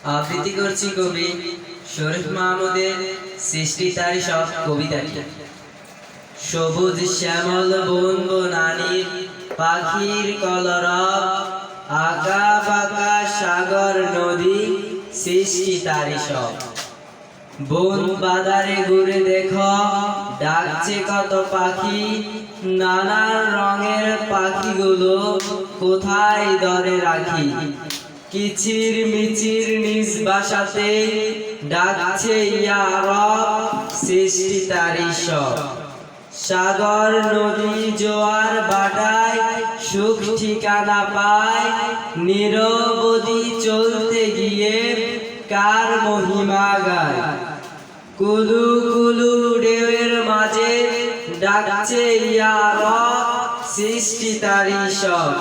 আবৃত্তি করছি কবি শরীফ মাহমুদের সৃষ্টি তারি সব কবিতাটি। সবুজ শ্যামল বন বনানীর পাখির কলরব, আঁকা বাঁকা সাগর নদী সৃষ্টি তারি সব। বন বাদারে ঘুরে দেখো ডাকছে কত পাখি, নানান রঙের পাখিগুলো কোথায় দরে রাখি। কিচির মিচির নিজ বাসাতে ডাকছে ইয়া রব, সৃষ্টি তারি সব। সাগর নদী জোয়ার বাটায় সুখ ঠিকানা পায়, নিরবধি চলতে গিয়ে কার মহিমা গায়। কুলু কুলু ঢেউয়ের মাঝে ডাকছে ইয়া রব, সৃষ্টি তারি সব।